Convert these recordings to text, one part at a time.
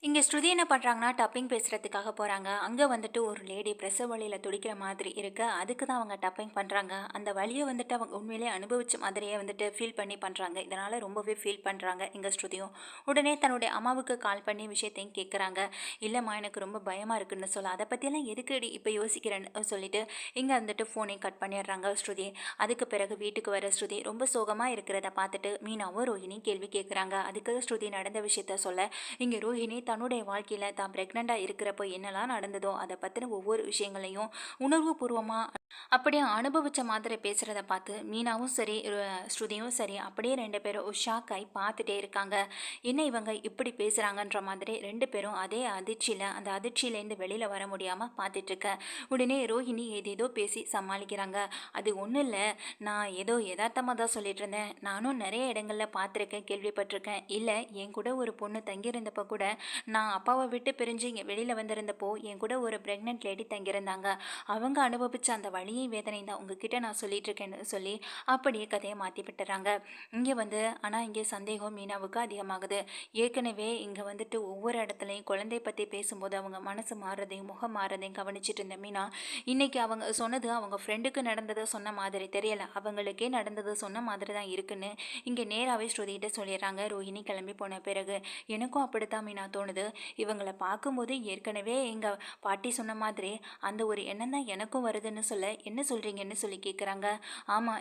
இங்க ஸ்ருதி என்ன பண்றாங்கன்னா, டப்பிங் பேசுறதுக்காக போறாங்க. அங்க வந்துட்டு ஒரு லேடி பிரசவ வலியில துடிக்கிற மாதிரி இருக்கு. அதுக்கு தான் அவங்க டப்பிங் பண்றாங்க. அந்த வலிய வந்துட்டு அவங்க உண்மையிலேயே அனுபவிச்ச மாதிரியே வந்துட்டு ஃபீல் பண்ணி பண்றாங்க. இதனால ரொம்பவே ஃபீல் பண்றாங்க இங்க ஸ்ருதியும். உடனே தன்னுடைய அம்மாவுக்கு கால் பண்ணி விஷயத்தையும் கேட்குறாங்க. "இல்லம்மா எனக்கு ரொம்ப பயமா இருக்குன்னு" சொல்ல, "அத பத்தியெல்லாம் எதுக்குடி இப்ப யோசிக்கிறேன்னு" சொல்லிட்டு இங்க வந்துட்டு ஃபோனையும் கட் பண்ணிடுறாங்க ஸ்ருதி. அதுக்கு பிறகு வீட்டுக்கு வர ஸ்ருதி ரொம்ப சோகமா இருக்கிறத பார்த்துட்டு மீனாவும் ரோஹிணியும் கேள்வி கேட்குறாங்க. அதுக்கு ஸ்ருதி நடந்த விஷயத்த சொல்ல, இங்க ரோஹிணி தன்னுடைய வாழ்க்கையில தான் பிரெக்னெண்டா இருக்கிறப்போ என்னெல்லாம் நடந்ததோ அதை பத்தின ஒவ்வொரு விஷயங்களையும் உணர்வுபூர்வமா அப்படியே அனுபவிச்ச மாதிரி பேசுறத பார்த்து மீனாவும் சரி ஸ்ருதியும் சரி அப்படியே ரெண்டு பேரும் ஷாக் ஆகி பார்த்துட்டே இருக்காங்க. என்ன இவங்க இப்படி பேசுறாங்கன்ற மாதிரி ரெண்டு பேரும் அதே அதிர்ச்சியில அந்த அதிர்ச்சியிலேருந்து வெளியில வர முடியாம பார்த்துட்டு இருக்க. உடனே ரோஹிணி ஏதேதோ பேசி சமாளிக்கிறாங்க. அது ஒன்றும் இல்லை, நான் ஏதோ யதார்த்தமாக தான் சொல்லிட்டு இருந்தேன். நானும் நிறைய இடங்கள்ல பார்த்துருக்கேன், கேள்விப்பட்டிருக்கேன். இல்லை, என் கூட ஒரு பொண்ணு தங்கியிருந்தப்போ கூட நான் அப்பாவை விட்டு பிரிஞ்சு இங்கே வெளியில் வந்திருந்தப்போ என் கூட ஒரு ப்ரெக்னென்ட் லேடி தங்கியிருந்தாங்க. அவங்க அனுபவிச்ச அந்த வலியும் வேதனையும் தான் உங்ககிட்ட நான் சொல்லிட்டு இருக்கேன்னு சொல்லி அப்படியே கதையை மாற்றி விட்டுறாங்க. இங்கே வந்து ஆனால் இங்கே சந்தேகம் மீனாவுக்கு அதிகமாகுது. ஏற்கனவே இங்கே வந்துட்டு ஒவ்வொரு இடத்துலையும் குழந்தை பற்றி பேசும்போது அவங்க மனசு மாறுறதையும் முகம் மாறுறதையும் கவனிச்சிட்டு இருந்த மீனா இன்னைக்கு அவங்க சொன்னது அவங்க ஃப்ரெண்டுக்கு நடந்ததை சொன்ன மாதிரி தெரியல, அவங்களுக்கே நடந்தது சொன்ன மாதிரி தான் இருக்குன்னு இங்கே நேராகவே ஸ்ருதிகிட்ட சொல்லிடுறாங்க. ரோஹிணி கிளம்பி போன பிறகு எனக்கும் அப்படித்தான் மீனா தோணுது. இவங்கள பார்க்கும்போது ஏற்கனவே எங்கள் பாட்டி சொன்ன மாதிரி அந்த ஒரு எண்ணம் தான் எனக்கும் வருதுன்னு சொல்ல, என்ன சொல்கிறீங்கன்னு சொல்லி கேட்குறாங்க. ஆமாம்,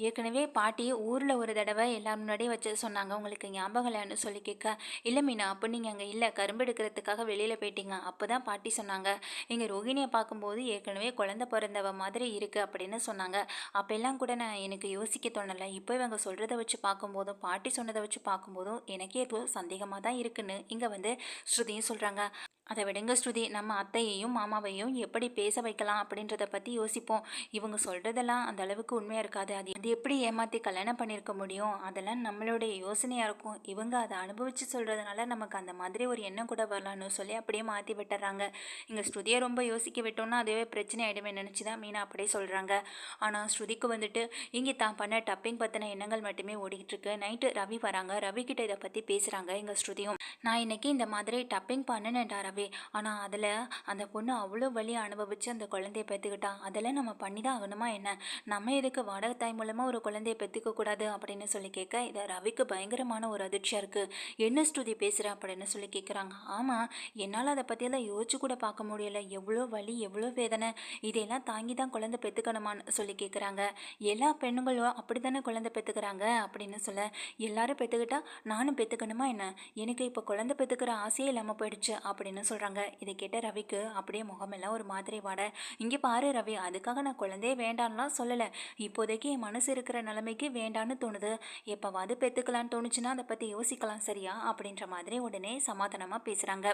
ஏற்கனவே பாட்டி ஊரில் ஒரு தடவை எல்லாரும் முன்னாடியே வச்சு சொன்னாங்க, உங்களுக்கு ஞாபகம் இல்லைன்னு சொல்லி கேட்க, இல்லை மீனா அப்போ நீங்கள் அங்கே இல்லை, கரும்பு எடுக்கிறதுக்காக வெளியில் போயிட்டீங்க, அப்போ தான் பாட்டி சொன்னாங்க எங்கள் ரோஹிணியை பார்க்கும்போது ஏற்கனவே குழந்தை பிறந்தவ மாதிரி இருக்குது அப்படின்னு சொன்னாங்க. அப்போல்லாம் கூட நான் எனக்கு யோசிக்க தோணலை. இப்போ இவங்க சொல்கிறத வச்சு பார்க்கும்போதும் பாட்டி சொன்னதை வச்சு பார்க்கும்போதும் எனக்கே ஏதோ சந்தேகமாக தான் இருக்குன்னு இங்கே வந்து ஸ்ருதியும் சொல்கிறாங்க. அதை விடுங்க ஸ்ருதி, நம்ம அத்தையையும் மாமாவையும் எப்படி பேச வைக்கலாம் அப்படின்றத பற்றி யோசிப்போம். இவங்க சொல்கிறதெல்லாம் அந்த அளவுக்கு உண்மையாக இருக்காது. அது அது எப்படி ஏமாற்றி கல்யாணம் பண்ணியிருக்க முடியும், அதெல்லாம் நம்மளுடைய யோசனையாக இருக்கும். இவங்க அதை அனுபவித்து சொல்கிறதுனால நமக்கு அந்த மாதிரி ஒரு எண்ணம் கூட வரலான்னு சொல்லி அப்படியே மாற்றி விட்டுறாங்க. இங்கே ஸ்ருதியை ரொம்ப யோசிக்க விட்டோம்னா அதுவே பிரச்சனை ஆகிடுமே நினச்சி தான் மீனா அப்படியே சொல்கிறாங்க. ஆனால் ஸ்ருதிக்கு வந்துட்டு இங்கே தான் பண்ண டப்பிங் பற்றின எண்ணங்கள் மட்டுமே ஓடிக்கிட்டு இருக்கு. நைட்டு ரவி வராங்க. ரவி கிட்ட இதை பற்றி பேசுகிறாங்க இங்கே ஸ்ருதியும். நான் இன்னைக்கு இந்த மாதிரி டப்பிங் பண்ணினேன்டா ரவி, ஆனால் அதில் அந்த பொண்ணு அவ்வளோ வலி அனுபவித்து அந்த குழந்தைய பெற்றுக்கிட்டா. அதெல்லாம் நம்ம பண்ணி தான் ஆகணுமா என்ன? நம்ம எதுக்கு வாடகை தாய் மூலமாக ஒரு குழந்தைய பெற்றுக்க கூடாது அப்படின்னு சொல்லி கேட்க, இதை ரவிக்கு பயங்கரமான ஒரு அதிர்ச்சியாக இருக்குது. என்ன ஸ்ருதி பேசுகிற அப்படின்னு சொல்லி கேட்குறாங்க. ஆமாம், என்னால் அதை பற்றியெல்லாம் யோசிச்சு கூட பார்க்க முடியலை. எவ்வளோ வலி, எவ்வளோ வேதனை, இதையெல்லாம் தாங்கி தான் குழந்தை பெற்றுக்கணுமான்னு சொல்லி கேட்குறாங்க. எல்லா பெண்களும் அப்படி தானே குழந்தை பெற்றுக்கிறாங்க அப்படின்னு சொல்ல, எல்லாரும் பெற்றுக்கிட்டா நானும் பெற்றுக்கணுமா என்ன? எனக்கு இப்போ குழந்தை பெற்றுக்கிற ஆசையே இல்லாமல் போயிடுச்சு அப்படின்னு சொல்கிறாங்க. இதை கேட்ட ரவிக்கு அப்படியே முகமெல்லாம் ஒரு மாதிரி வாட, இங்கே பாரு ரவி, அதுக்காக நான் குழந்தையே வேண்டான்லாம் சொல்லலை. இப்போதைக்கு என் மனசு இருக்கிற நிலைமைக்கு வேண்டான்னு தோணுது. எப்போவாது பெற்றுக்கலான்னு தோணுச்சுன்னா அதை பற்றி யோசிக்கலாம், சரியா அப்படின்ற மாதிரி உடனே சமாதானமாக பேசுகிறாங்க.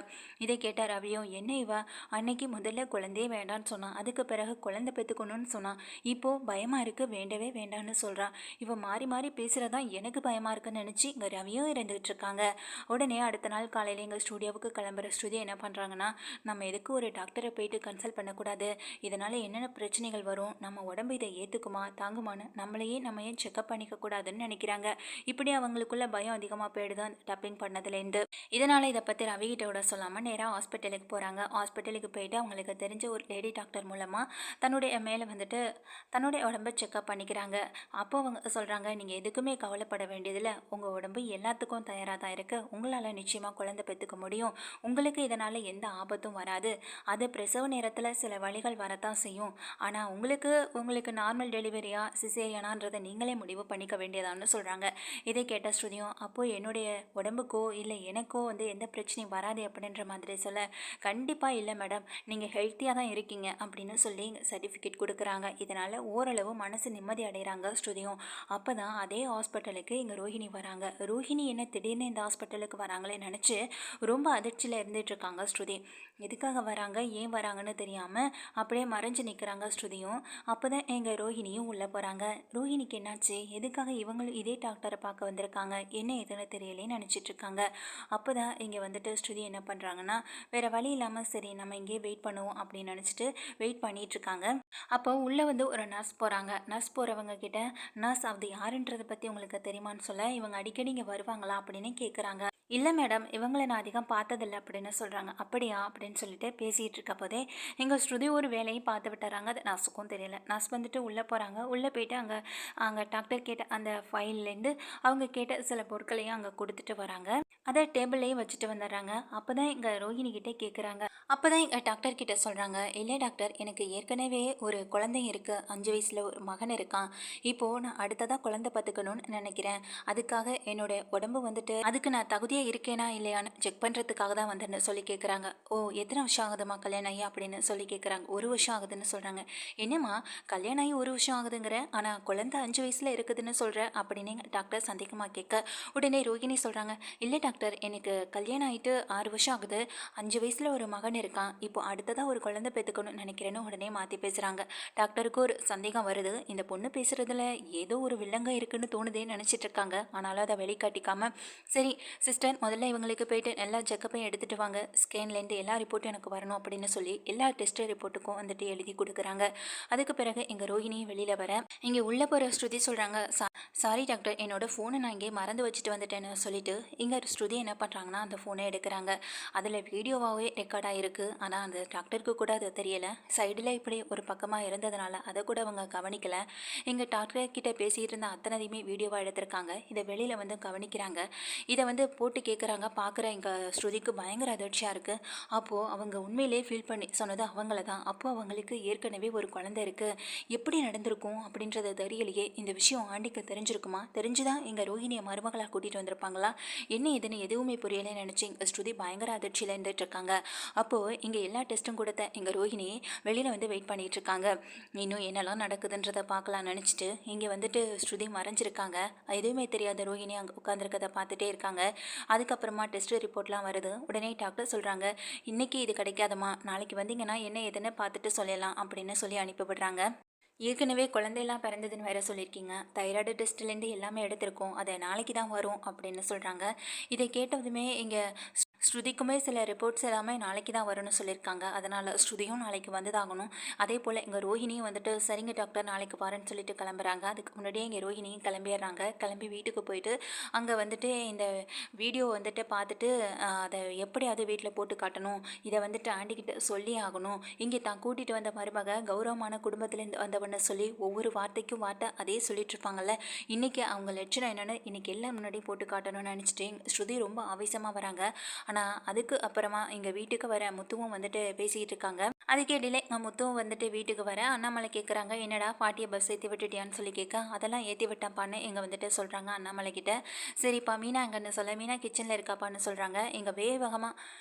இதை கேட்ட ரவியும், என்ன இவ அன்னைக்கு முதல்ல குழந்தையே வேண்டான்னு சொன்னான், அதுக்கு பிறகு குழந்தை பெற்றுக்கணும்னு சொன்னான், இப்போது பயமாக இருக்குது வேண்டவே வேண்டான்னு சொல்கிறான். இவ மாறி மாறி பேசுகிறதான் எனக்கு பயமாக இருக்குன்னு நினச்சி இங்கே ரவியும் இருந்துகிட்டு இருக்காங்க. உடனே அடுத்த நாள் காலையில் எங்கள் ஸ்டூடியோவுக்கு கிளம்புற ஸ்ருதி என்ன பண்ணுறாங்கன்னா, நம்ம எதுக்கு ஒரு டாக்டரை போயிட்டு கன்சல்ட் பண்ணக்கூடாது, இதனால் என்னென்ன பிரச்சனைகள் வரும், நம்ம உடம்பு இதை ஏற்றுக்குமா தாங்குமான்னு நம்மளையே நம்ம ஏன் செக்அப் பண்ணிக்க கூடாதுன்னு நினைக்கிறாங்க. இப்படி அவங்களுக்குள்ள பயம் அதிகமாக போயிடுது அந்த டப்பிங் பண்ணதுலேருந்து. இதனால் இதை பற்றி ரவிகிட்ட விட சொல்லாமல் நேராக ஹாஸ்பிட்டலுக்கு போகிறாங்க. ஹாஸ்பிட்டலுக்கு போயிட்டு அவங்களுக்கு தெரிஞ்ச ஒரு லேடி டாக்டர் மூலமாக தன்னுடைய மேலே வந்துட்டு தன்னுடைய உடம்பை செக்அப் பண்ணிக்கிறாங்க. அப்போ அவங்க சொல்கிறாங்க, நீங்கள் எதுக்குமே கவலைப்பட வேண்டியதில்லை, உங்கள் உடம்பு எல்லாத்துக்கும் தயாராக தான் இருக்குது, உங்களால் நிச்சயமாக குழந்தை பெற்றுக்க முடியும், உங்களுக்கு இதனால் எந்த ஆபத்தும் வராது, அது பிரசவ நேரத்தில் சில வழிகள் வரத்தான் செய்யும், ஆனால் உங்களுக்கு நார்மல் டெலிவரியா சிசேரியானான்றதை நீங்களே முடிவு பண்ணிக்க வேண்டியதான்னு சொல்கிறாங்க. இதை கேட்ட ஸ்ருதியும், அப்போது என்னுடைய உடம்புக்கோ இல்லை எனக்கோ வந்து எந்த பிரச்சனையும் வராது அப்படின்ற மாதிரி சொல்ல, கண்டிப்பாக இல்லை மேடம், நீங்கள் ஹெல்த்தியாக தான் இருக்கீங்க அப்படின்னு சொல்லி சர்டிஃபிகேட் கொடுக்குறாங்க. இதனால் ஓரளவு மனசு நிம்மதி அடைகிறாங்க ஸ்ருதியும். அப்போ தான் அதே ஹாஸ்பிட்டலுக்கு இங்கே ரோஹிணி வராங்க. ரோஹிணி என்ன திடீர்னு இந்த ஹாஸ்பிட்டலுக்கு வராங்களே நினச்சி ரொம்ப அதிர்ச்சியில் இருந்துகிட்ருக்காங்க ஸ்ருதி. எதுக்காக வராங்க, ஏன் வராங்கன்னு தெரியாமல் அப்படியே மறைஞ்சு நிற்கிறாங்க ஸ்ருதியும். அப்போ தான் எங்கள் ரோஹிணியும் உள்ளே போகிறாங்க. ரோஹிணிக்கு என்னாச்சு, எதுக்காக இவங்களும் இதே டாக்டரை பார்க்க வந்திருக்காங்க, என்ன ஏதுன்னு தெரியலேன்னு நினச்சிட்டு இருக்காங்க. அப்போ தான் இங்கே வந்துட்டு ஸ்ருதி என்ன பண்ணுறாங்கன்னா, வேறு வழி இல்லாமல் சரி நம்ம இங்கேயே வெயிட் பண்ணுவோம் அப்படின்னு நினச்சிட்டு வெயிட் பண்ணிட்டு இருக்காங்க. அப்போ உள்ளே வந்து ஒரு நர்ஸ் போகிறாங்க. நர்ஸ் போகிறவங்க கிட்ட, நர்ஸ் அது யாருன்றதை பற்றி உங்களுக்கு தெரியுமான்னு சொல்ல, இவங்க அடிக்கடி இங்கே வருவாங்களா அப்படின்னு கேட்குறாங்க. இல்லை மேடம், இவங்கள நான் அதிகம் பார்த்ததில்ல அப்படின்னு சொல்கிறாங்க. அப்படியா அப்படின்னு சொல்லிட்டு பேசிகிட்டு இருக்க போதே எங்கள் ஸ்ருதி ஒரு வேலையும் பார்த்து விட்டுறாங்க. அது நர்ஸுக்கும் தெரியல. நர்ஸ் வந்துட்டு உள்ளே போகிறாங்க. உள்ளே போயிட்டு அங்கே அங்கே டாக்டர் கேட்ட அந்த ஃபைல்லேருந்து அவங்க கேட்ட சில பொருட்களையும் அங்கே கொடுத்துட்டு வராங்க. அதை டேபிள்லேயே வச்சுட்டு வந்துடுறாங்க. அப்போ தான் எங்கள் ரோஹிணி கிட்டே கேட்குறாங்க. அப்போ தான் எங்கள் டாக்டர் கிட்ட சொல்கிறாங்க, இல்லை டாக்டர், எனக்கு ஏற்கனவே ஒரு குழந்தை இருக்குது, 5 வயசில் ஒரு மகன் இருக்கான். இப்போது நான் அடுத்ததாக குழந்தை பார்த்துக்கணும்னு நினைக்கிறேன். அதுக்காக என்னோட உடம்பு வந்துட்டு அதுக்கு நான் தகுதியாக இருக்கேனா இல்லையான்னு செக் பண்ணுறதுக்காக தான் வந்தேன்னு சொல்லி கேட்குறாங்க. ஓ, எத்தனை வருஷம் ஆகுதுமா கல்யாணம் ஆகி அப்படின்னு சொல்லி கேட்குறாங்க. 1 வருஷம் ஆகுதுன்னு சொல்கிறாங்க. என்னம்மா, கல்யாணம் ஆகி 1 வருஷம் ஆகுதுங்கிற, ஆனால் குழந்தை 5 வயசில் இருக்குதுன்னு சொல்கிற அப்படின்னு எங்கள் டாக்டர் சந்தேகமாக கேட்க, உடனே ரோகிணி சொல்கிறாங்க, இல்லை டாக்டர், எனக்கு கல்யாணம் ஆகிட்டு 6 வருஷம் ஆகுது, 5 வயசில் ஒரு மகன் இருக்கான், இப்போ அடுத்ததாக ஒரு குழந்தை பெற்றுக்கணும்னு நினைக்கிறேன்னு உடனே மாற்றி பேசுகிறாங்க. டாக்டருக்கு ஒரு சந்தேகம் வருது, இந்த பொண்ணு பேசுகிறதுல ஏதோ ஒரு வில்லங்க இருக்குன்னு தோணுதேன்னு நினச்சிட்டு இருக்காங்க. ஆனாலும் அதை வெளிக்காட்டிக்காம, சரி சிஸ்டர், முதல்ல இவங்களுக்கு போயிட்டு எல்லா செக்கப்பையும் எடுத்துகிட்டு வாங்க, ஸ்கேன்லேருந்து எல்லா ரிப்போர்ட்டும் எனக்கு வரணும் அப்படின்னு சொல்லி எல்லா டெஸ்ட் ரிப்போர்ட்டுக்கும் வந்துட்டு எழுதி கொடுக்குறாங்க. அதுக்கு பிறகு எங்கள் ரோஹிணியும் வெளியில் வர, இங்கே உள்ளே போகிற ஸ்ருதி சொல்கிறாங்க, சாரி டாக்டர், என்னோட ஃபோனை நான் இங்கே மறந்து வச்சுட்டு வந்துட்டேன்னு சொல்லிட்டு இங்கே ஸ்ருதி என்ன பண்ணுறாங்கன்னா அந்த ஃபோனை எடுக்கிறாங்க. அதில் வீடியோவாகவே ரெக்கார்ட் ஆகிருக்கு. ஆனால் அந்த டாக்டருக்கு கூட அது தெரியலை. சைடில் இப்படி ஒரு பக்கமாக இருந்ததுனால அதை கூட அவங்க கவனிக்கலை. எங்கள் டாக்டர் கிட்டே பேசிகிட்டு இருந்த அத்தனையுமே வீடியோவாக எடுத்திருக்காங்க. இதை வெளியில் வந்து கவனிக்கிறாங்க. இதை வந்து போட்டு கேட்குறாங்க. பார்க்குற எங்கள் ஸ்ருதிக்கு பயங்கர அதிர்ச்சியாக இருக்குது. அப்போது அவங்க உண்மையிலே ஃபீல் பண்ணி சொன்னது அவங்கள தான். அப்போது அவங்களுக்கு ஏற்கனவே ஒரு குழந்தை இருக்குது, எப்படி நடந்திருக்கும் அப்படின்றது தெரியலையே. இந்த விஷயம் ஆண்டிக்கு தெரிஞ்சிருக்குமா, தெரிஞ்சுதான் எங்கள் ரோஹிணியை மருமகளாக கூட்டிகிட்டு வந்திருப்பாங்களா, என்ன இதுன்னு எதுவுமே புரியலைன்னு நினச்சி எங்கள் ஸ்ருதி பயங்கர அதிர்ச்சியில் இருந்துட்டு இருக்காங்க. அப்போது இங்கே எல்லா டெஸ்ட்டும் கொடுத்த எங்கள் ரோஹிணி வெளியில் வந்து வெயிட் பண்ணிகிட்டு இருக்காங்க. இன்னும் என்னெல்லாம் நடக்குதுன்றதை பார்க்கலாம்னு நினச்சிட்டு இங்கே வந்துட்டு ஸ்ருதி மறைஞ்சிருக்காங்க. எதுவுமே தெரியாத ரோஹிணி அங்கே உட்காந்துருக்கதை பார்த்துட்டே இருக்காங்க. அதுக்கப்புறமா டெஸ்ட் ரிப்போர்ட்லாம் வருது. உடனே டாக்டர் சொல்கிறாங்க, இன்றைக்கி இது கிடைக்காதம்மா, நாளைக்கு வந்தீங்கன்னா என்ன ஏதுன்னு பார்த்துட்டு சொல்லலாம் அப்படின்னு சொல்லி அனுப்பிவிடுறாங்க. ஏற்கனவே குழந்தையெல்லாம் பிறந்ததுன்னு வேற சொல்லியிருக்கீங்க, தைராய்டு டெஸ்ட்லேருந்து எல்லாமே எடுத்திருக்கோம், அதை நாளைக்கு தான் வரும் அப்படின்னு சொல்கிறாங்க. இதை கேட்டதுமே இங்கே ஸ்ருதிக்குமே சில ரிப்போர்ட்ஸ் எல்லாமே நாளைக்கு தான் வரும்னு சொல்லியிருக்காங்க. அதனால் ஸ்ருதியும் நாளைக்கு வந்ததாகணும். அதே போல் எங்கள் ரோஹிணியும் வந்துட்டு சரிங்க டாக்டர் நாளைக்கு வரேன்னு சொல்லிட்டு கிளம்புறாங்க. அதுக்கு முன்னாடியே எங்கள் ரோஹிணியும் கிளம்பிடுறாங்க. கிளம்பி வீட்டுக்கு போயிட்டு அங்கே வந்துட்டு இந்த வீடியோ வந்துட்டு பார்த்துட்டு அதை எப்படியாவது வீட்டில் போட்டு காட்டணும், இதை வந்துட்டு ஆண்டிக்கிட்ட சொல்லி ஆகணும், இங்கே தான் கூட்டிகிட்டு வந்த மருமக கௌரவமான குடும்பத்துலேருந்து வந்தவன்னு சொல்லி ஒவ்வொரு வார்த்தைக்கும் வார்த்தை அதே சொல்லிட்டு இருப்பாங்கல்ல, இன்றைக்கி அவங்க லட்சணம் என்னென்னு இன்றைக்கி எல்லாம் முன்னாடி போட்டு காட்டணும்னு நினச்சிட்டு ஸ்ருதி ரொம்ப ஆவேசமாக வராங்க. ஆனால் அதுக்கு அப்புறமா எங்கள் வீட்டுக்கு வர முத்துவும் வந்துட்டு பேசிக்கிட்டு இருக்காங்க. அதுக்கேட்டிலே முத்துவும் வந்துட்டு வீட்டுக்கு வர அண்ணாமலை கேட்குறாங்க, என்னடா பாட்டியை பஸ் ஏற்றி விட்டுட்டியான்னு சொல்லி கேட்க, அதெல்லாம் ஏற்றி விட்டாப்பான்னு எங்கே வந்துட்டு சொல்கிறாங்க அண்ணாமலை கிட்ட. சரிப்பா, மீனா எங்கன்னு சொல்ல, மீனா கிச்சனில் இருக்காப்பான்னு சொல்கிறாங்க. எங்கள் வேகமாக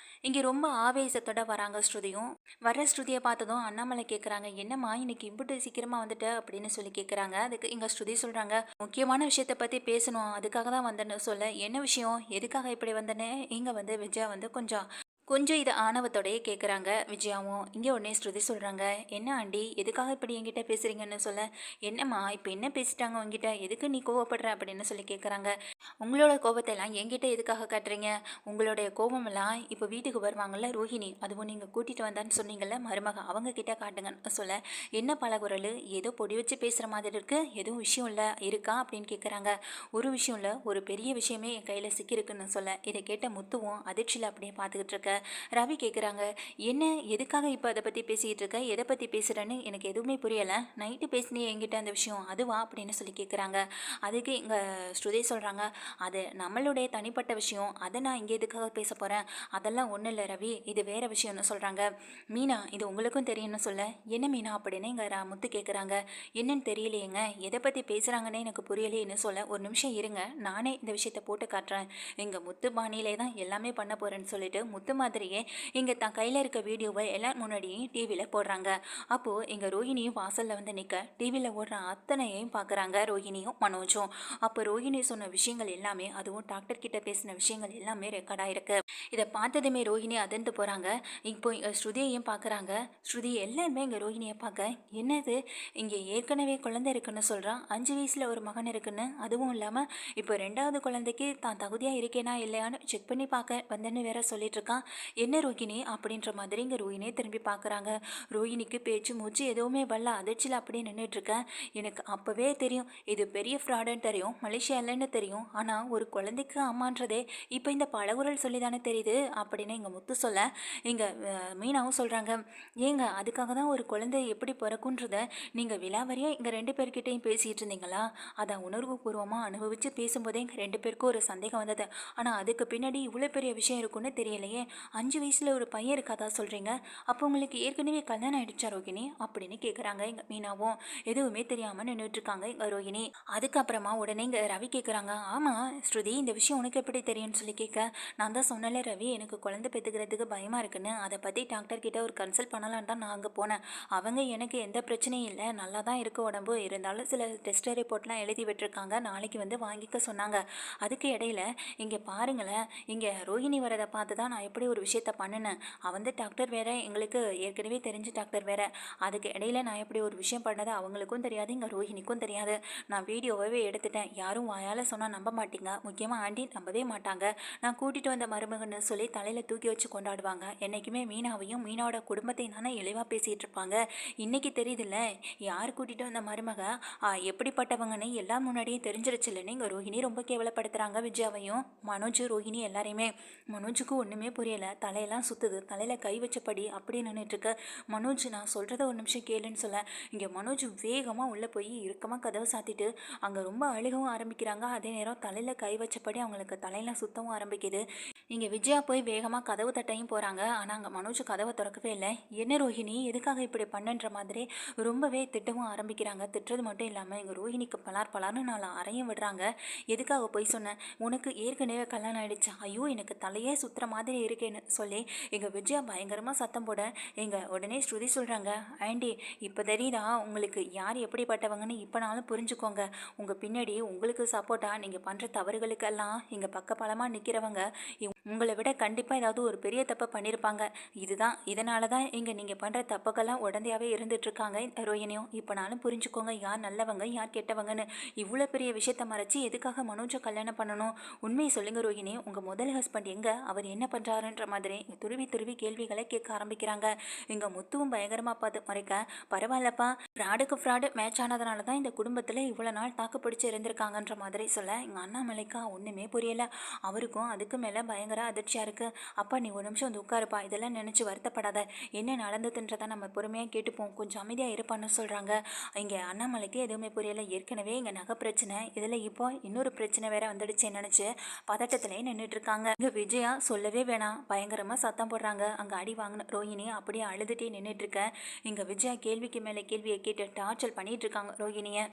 இங்கே ரொம்ப ஆவேசத்தோட வராங்க ஸ்ருதியும். வர ஸ்ருதியை பார்த்ததும் அண்ணாமலை கேட்குறாங்க, என்னம்மா இன்னைக்கு இம்புட்டு சீக்கிரமாக வந்துட்ட அப்படின்னு சொல்லி கேட்குறாங்க. அதுக்கு இங்கே ஸ்ருதி சொல்கிறாங்க, முக்கியமான விஷயத்தை பற்றி பேசணும், அதுக்காக தான் வந்தேன்னு சொல்ல, என்ன விஷயம், எதுக்காக இப்படி வந்தேன்னு இங்கே வந்து விஜயா வந்து கொஞ்சம் கொஞ்சம் இது ஆணவத்தோடையே கேட்குறாங்க விஜயாவும். இங்கே உடனே ஸ்ருதி சொல்கிறாங்க, என்ன ஆண்டி, எதுக்காக இப்படி என்கிட்ட பேசுகிறீங்கன்னு சொல்ல, என்னம்மா இப்போ என்ன பேசிட்டாங்க உங்ககிட்ட, எதுக்கு நீ கோவப்படுற அப்படின்னு சொல்லி கேட்குறாங்க. உங்களோட கோபத்தெல்லாம் என்கிட்ட எதுக்காக காட்டுறீங்க, உங்களுடைய கோபமெல்லாம் இப்போ வீட்டுக்கு வருவாங்கள்ல ரோஹிணி, அதுவும் நீங்கள் கூட்டிகிட்டு வந்தான்னு சொன்னீங்கல்ல மருமக, அவங்க கிட்ட காட்டுங்கன்னு சொல்ல, என்ன பழகுறல், ஏதோ பொடி வச்சு பேசுகிற மாதிரி இருக்குது, எதுவும் விஷயம் இல்லை இருக்கா அப்படின்னு கேட்குறாங்க. ஒரு விஷயம் இல்லை, ஒரு பெரிய விஷயமே என் கையில் சிக்கியிருக்குன்னு சொல்ல, இதை கேட்ட முத்துவும் அதிர்ச்சியில் அப்படியே பார்த்துக்கிட்டு இருக்க. ரவி கேட்குறாங்க, என்ன எதுக்காக இப்போ அதை பற்றி பேசிக்கிட்டு இருக்க, எதை பற்றி பேசுகிறேன்னு எனக்கு எதுவுமே புரியலை, நைட்டு பேசினியே என்கிட்ட அந்த விஷயம் அதுவா அப்படின்னு சொல்லி கேட்குறாங்க. அதுக்கு இங்கே ஸ்ருதி சொல்கிறாங்க, அது நம்மளுடைய தனிப்பட்ட விஷயம், அதை நான் இங்கே எதுக்காக பேச போகிறேன், அதெல்லாம் ஒன்றும் இல்லை ரவி, இது வேறு விஷயம்னு சொல்கிறாங்க. மீனா, இது உங்களுக்கும் தெரியும்னு சொல்ல, என்ன மீனா அப்படின்னு இங்கே முத்து கேட்குறாங்க. என்னன்னு தெரியலையேங்க, எதை பற்றி பேசுகிறாங்கன்னே எனக்கு புரியலையேன்னு சொல்ல, ஒரு நிமிஷம் இருங்க, நானே இந்த விஷயத்தை போட்டு காட்டுறேன், எங்கள் முத்து பாணியிலே தான் எல்லாமே பண்ண போகிறேன்னு சொல்லிட்டு முத்து மாதிரியே இங்கே தான் கையில் இருக்க வீடியோவை எல்லாரும் முன்னாடியும் டிவியில் போடுறாங்க. அப்போது இங்கே ரோஹிணியும் வாசலில் வந்து நிற்க டிவியில் ஓடுற அத்தனையும் பார்க்குறாங்க ரோஹிணியும் மனோஜும். அப்போ ரோஹிணி சொன்ன விஷயங்கள் எல்லாமே, அதுவும் டாக்டர் கிட்ட பேசின விஷயங்கள் எல்லாமே ரெக்கார்ட் ஆயிருக்கு. இதை பார்த்ததுமே ரோஹிணி அதிர்ந்து போகிறாங்க. இப்போ ஸ்ருதியையும் பார்க்குறாங்க. ஸ்ருதி எல்லாருமே இங்கே ரோஹிணியை பார்க்க, என்னது இங்கே ஏற்கனவே குழந்தை இருக்குன்னு சொல்கிறான், 5 வயசில் ஒரு மகன் இருக்குன்னு, அதுவும் இல்லாமல் இப்போ 2வது குழந்தைக்கு தான் தகுதியாக இருக்கேனா இல்லையான்னு செக் பண்ணி பார்க்க வந்தேன்னு வேற சொல்லிட்டு இருக்கான். என்ன ரோஹிணி அப்படின்ற மாதிரி இங்கே ரோஹிணியை திரும்பி பார்க்குறாங்க. ரோஹிணிக்கு பேச்சு மூச்சு எதுவுமே வரல, அதிர்ச்சியில் அப்படியே நின்றுட்டுருக்கேன். எனக்கு அப்போவே தெரியும் இது பெரிய ஃப்ராடுன்னு தெரியும், மலேசியா இல்லைன்னு தெரியும், ஆனால் ஒரு குழந்தைக்கு அம்மான்றதே இப்போ இந்த பழகுரல் சொல்லி தானே தெரியுது அப்படின்னு இங்கே முத்து சொல்ல, இங்கே மீனாவும் சொல்கிறாங்க, ஏங்க அதுக்காக தான் ஒரு குழந்தை எப்படி பிறக்குன்றத நீங்கள் விலாவரியாக இங்கே 2 பேர்கிட்டையும் பேசிகிட்டு இருந்தீங்களா? அதை உணர்வுபூர்வமாக அனுபவித்து பேசும்போதே எங்கள் 2 பேருக்கும் ஒரு சந்தேகம் வந்தது. ஆனால் அதுக்கு பின்னாடி இவ்வளோ பெரிய விஷயம் இருக்குன்னு தெரியலையே. 5 வயசில் ஒரு பையன் இருக்காதா சொல்கிறீங்க? அப்போ உங்களுக்கு ஏற்கனவே கல்யாணம் ஆயிடுச்சா ரோகிணி அப்படின்னு கேட்குறாங்க. எங்கள் மீனாவும் எதுவுமே தெரியாமல் நின்றுட்டுருக்காங்க எங்கள் ரோகிணி. அதுக்கப்புறமா உடனே இங்கே ரவி கேட்குறாங்க, ஆமாம் ஸ்ருதி இந்த விஷயம் உனக்கு எப்படி தெரியும்னு சொல்லி கேட்க, நான் தான் சொன்னல ரவி எனக்கு குழந்தை பெற்றுக்கிறதுக்கு பயமாக இருக்குன்னு, அதை பற்றி டாக்டர் கிட்ட ஒரு கன்சல்ட் பண்ணலான்னு தான் நான் அங்கே போனேன். அவங்க எனக்கு எந்த பிரச்சனையும் இல்லை, நல்லா தான் இருக்க உடம்பு, இருந்தாலும் சில டெஸ்ட் ரிப்போர்ட்லாம் எழுதி விட்டுருக்காங்க, நாளைக்கு வந்து வாங்கிக்க சொன்னாங்க. அதுக்கு இடையில இங்கே பாருங்களேன், இங்கே ரோஹிணி வரதை பார்த்து தான் நான் எப்படி ஒரு விஷயத்த பண்ணினேன். வந்து டாக்டர் வேற, எங்களுக்கு ஏற்கனவே தெரிஞ்ச டாக்டர் வேற, அதுக்கு இடையில நான் எப்படி ஒரு விஷயம் பண்ணது அவங்களுக்கும் தெரியாது, இங்கே ரோஹிணிக்கும் தெரியாது. நான் வீடியோவே எடுத்துட்டேன், யாரும் வாயால் சொன்னால் நம்ப மாட்டீங்க, முக்கியமாக ஆண்டி நம்பவே மாட்டாங்க. நான் கூட்டிகிட்டு வந்த மருமகன்னு சொல்லி தலையில் தூக்கி வச்சு கொண்டாடுவாங்க. என்றைக்குமே மீனாவையும் மீனாவோட குடும்பத்தையும் தானே இழிவாக பேசிகிட்டு இருப்பாங்க. இன்றைக்கி தெரியுதுல்ல யார் கூட்டிகிட்டு வந்த மருமக எப்படிப்பட்டவங்கன்னு எல்லாம் முன்னாடியே தெரிஞ்சிருச்சு இல்லைன்னு இங்கே ரோஹிணி ரொம்ப கேவலப்படுத்துகிறாங்க. விஜயாவையும் மனோஜ் ரோஹிணி எல்லாரையுமே. மனோஜுக்கு ஒன்றுமே புரியலை, தலையெல்லாம் சுற்றுது, தலையில் கை வச்சபடி அப்படி நின்றுட்டுருக்கு. மனோஜ் நான் சொல்கிறத ஒரு நிமிஷம் கேளுன்னு சொல்ல, இங்கே மனோஜ் வேகமாக உள்ளே போய் இறுக்கமாக கதவை சாத்திட்டு அங்கே ரொம்ப அழுகவும் ஆரம்பிக்கிறாங்க. அதே நேரம் தலையில் கை வச்சபடி அவங்களுக்கு தலையெல்லாம் சுத்தவும் ஆரம்பிக்குது. இங்கே விஜயா போய் வேகமாக கதவு தட்டையும் போகிறாங்க. ஆனால் அங்கே மனோஜ் கதவை திறக்கவே இல்லை. என்ன ரோஹிணி எதுக்காக இப்படி பண்ணுன்ற மாதிரி ரொம்பவே திட்டவும் ஆரம்பிக்கிறாங்க. திட்டுறது மட்டும் இல்லாமல் எங்கள் ரோஹிணிக்கு பலார்னு நாலு அறையும் விடுறாங்க. எதுக்காக போய் சொன்னேன், உனக்கு ஏற்கனவே கல்யாணம் ஆகிடுச்சு, ஐயோ எனக்கு தலையே சுற்றுற மாதிரி இருக்கேன்னு சொல்லி எங்கள் விஜயா பயங்கரமாக சத்தம் போட, எங்கள் உடனே ஸ்ருதி சொல்கிறாங்க, ஆண்டி இப்போ தெரியுதா உங்களுக்கு யார் எப்படிப்பட்டவங்கன்னு, இப்போனாலும் புரிஞ்சுக்கோங்க. உங்கள் பின்னாடி உங்களுக்கு சப்போர்ட்டாக நீங்கள் பண்ணுற தவறுகளுக்கெல்லாம் இங்கே பக்கபலமாக நிற்கிறவங்க உங்களை விட கண்டிப்பாக ஏதாவது ஒரு பெரிய தப்பை பண்ணியிருப்பாங்க. இதனால தான் இங்கே நீங்கள் பண்ணுற தப்புக்கெல்லாம் உடந்தையாகவே இருந்துகிட்ருக்காங்க ரோஹிணியும். இப்போனாலும் புரிஞ்சுக்கோங்க யார் நல்லவங்க யார் கெட்டவங்கன்னு. இவ்வளோ பெரிய விஷயத்த மறைச்சி எதுக்காக மனோஜை கல்யாணம் பண்ணணும்? உண்மையை சொல்லுங்க ரோஹிணி, உங்கள் முதல் ஹஸ்பண்ட் எங்கே, அவர் என்ன பண்ணுறாருன்ற மாதிரி துருவி கேள்விகளை கேட்க ஆரம்பிக்கிறாங்க. இங்கே முத்துவும் பயங்கரமாக பார்த்து மறைக்க, பரவாயில்லப்பா ஃப்ராடுக்கு ஃப்ராடு மேட்ச் ஆனதுனால தான் இந்த குடும்பத்தில் இவ்வளோ நாள் தாக்கு பிடிச்சி இருந்திருக்காங்கன்ற மாதிரி சொல்ல, எங்கள் அண்ணாமலைக்கா ஒன்றுமே புரியலை. அவருக்கும் அதுக்கு மேலே பயங்கர அதிர்ச்சியாக இருக்குது. அப்பா நீ ஒரு நிமிஷம் வந்து உட்காருப்பா, இதெல்லாம் நினச்சி வருத்தப்படாத, என்ன நடந்ததுன்றதை நம்ம பொறுமையாக கேட்டுப்போம், கொஞ்சம் அமைதியாக இருப்பான்னு சொல்கிறாங்க. இங்கே அண்ணாமலைக்கு எதுவுமே புரியலை. ஏற்கனவே இங்கே நகை பிரச்சனை, இதில் இப்போ இன்னொரு பிரச்சனை வேற வந்துடுச்சுன்னு நினச்சி பதட்டத்திலே நின்றுட்டு இருக்காங்க. இங்கே விஜயா சொல்லவே வேணாம், பயங்கரமாக சத்தம் போடுறாங்க. அங்கே அடி வாங்கின ரோஹிணி அப்படியே அழுதுகிட்டே நின்றுட்டு இருக்க. இங்கே விஜயா கேள்விக்கு மேலே கேள்வியை கேட்டு டார்ச்சர் பண்ணிட்டு இருக்காங்க ரோஹிணியை.